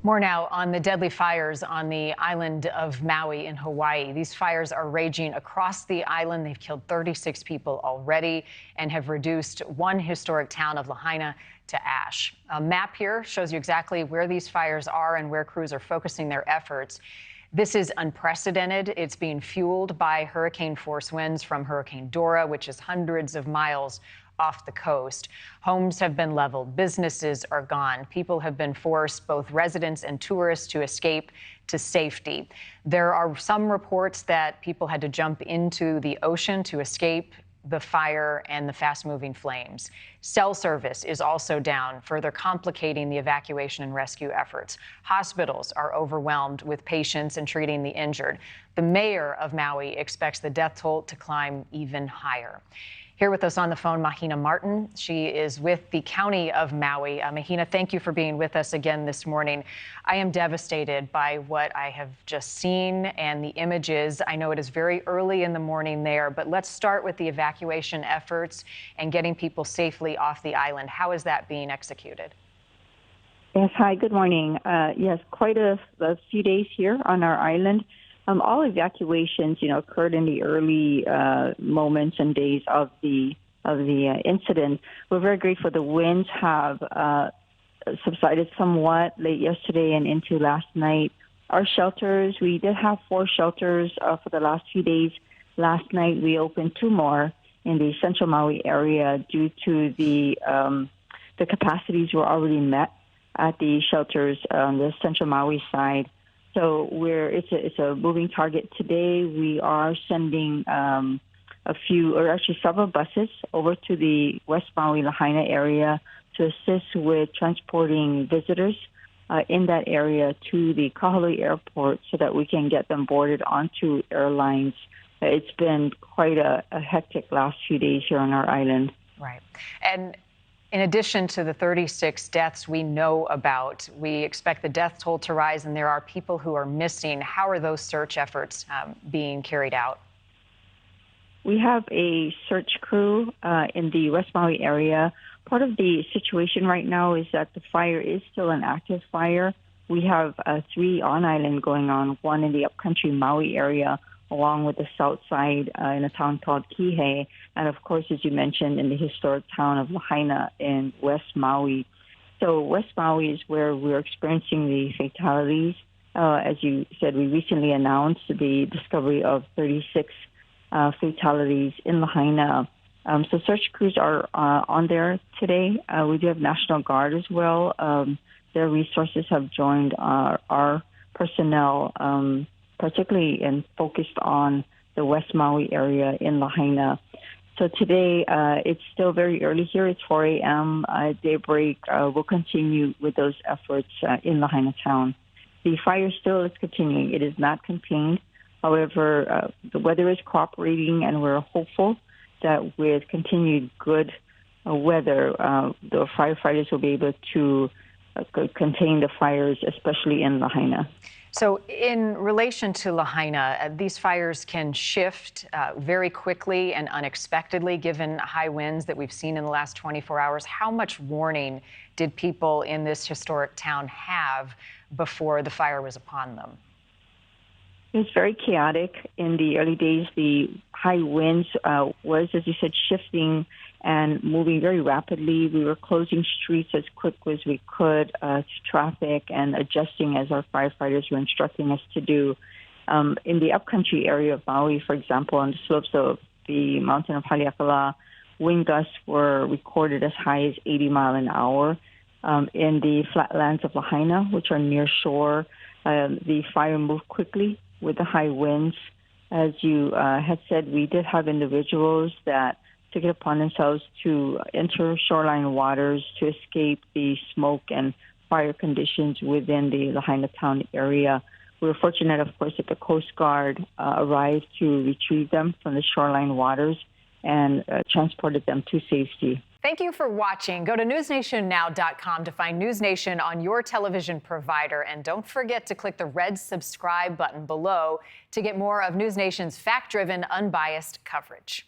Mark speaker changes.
Speaker 1: More now on the deadly fires on the island of Maui in Hawaii. These fires are raging across the island. They've killed 36 people already and have reduced one historic town of Lahaina to ash. A map here shows you exactly where these fires are and where crews are focusing their efforts. This is unprecedented. It's being fueled by hurricane force winds from Hurricane Dora, which is hundreds of miles off the coast. Homes have been leveled. Businesses are gone. People have been forced, both residents and tourists, to escape to safety. There are some reports that people had to jump into the ocean to escape the fire and the fast-moving flames. Cell service is also down, further complicating the evacuation and rescue efforts. Hospitals are overwhelmed with patients and treating the injured. The mayor of Maui expects the death toll to climb even higher. Here with us on the phone, Mahina Martin. She is with the County of Maui. Mahina, thank you for being with us again this morning. I am devastated by what I have just seen and the images. I know it is very early in the morning there, but let's start with the evacuation efforts and getting people safely off the island. How is that being executed?
Speaker 2: Yes, hi, good morning. Yes, quite a few days here on our island. All evacuations, occurred in the early moments and days of the incident. We're very grateful. The winds have subsided somewhat late yesterday and into last night. Our shelters, we did have 4 shelters for the last few days. Last night we opened 2 more in the central Maui area due to the capacities were already met at the shelters on the central Maui side. So it's a moving target today. We are sending several buses over to the West Maui Lahaina area to assist with transporting visitors in that area to the Kahului airport so that we can get them boarded onto airlines. It's been quite a hectic last few days here on our island.
Speaker 1: Right. And in addition to the 36 deaths we know about, we expect the death toll to rise, and there are people who are missing. How are those search efforts being carried out?
Speaker 2: We have a search crew in the West Maui area. Part of the situation right now is that the fire is still an active fire. We have 3 on-island going on, 1 in the upcountry Maui area, along with the south side in a town called Kihei, and of course, as you mentioned, in the historic town of Lahaina in West Maui. So West Maui is where we're experiencing the fatalities. As you said, we recently announced the discovery of 36 fatalities in Lahaina. So search crews are on there today. We do have National Guard as well. Their resources have joined our personnel, particularly and focused on the West Maui area in Lahaina. So today, it's still very early here. It's 4 a.m. Daybreak. We'll continue with those efforts in Lahaina town. The fire still is continuing. It is not contained. However, the weather is cooperating, and we're hopeful that with continued good weather, the firefighters will be able to contain the fires, especially in Lahaina.
Speaker 1: So in relation to Lahaina, these fires can shift very quickly and unexpectedly given high winds that we've seen in the last 24 hours. How much warning did people in this historic town have before the fire was upon them?
Speaker 2: It was very chaotic in the early days. The high winds was, as you said, shifting and moving very rapidly. We were closing streets as quick as we could to traffic and adjusting as our firefighters were instructing us to do. In the upcountry area of Maui, for example, on the slopes of the mountain of Haleakala, wind gusts were recorded as high as 80 miles an hour. In the flatlands of Lahaina, which are near shore, the fire moved quickly with the high winds. As you had said, we did have individuals that took it upon themselves to enter shoreline waters to escape the smoke and fire conditions within the Lahaina town area. We were fortunate, of course, that the Coast Guard arrived to retrieve them from the shoreline waters and transported them to safety.
Speaker 1: Thank you for watching. Go to newsnationnow.com to find NewsNation on your television provider. And don't forget to click the red subscribe button below to get more of NewsNation's fact-driven, unbiased coverage.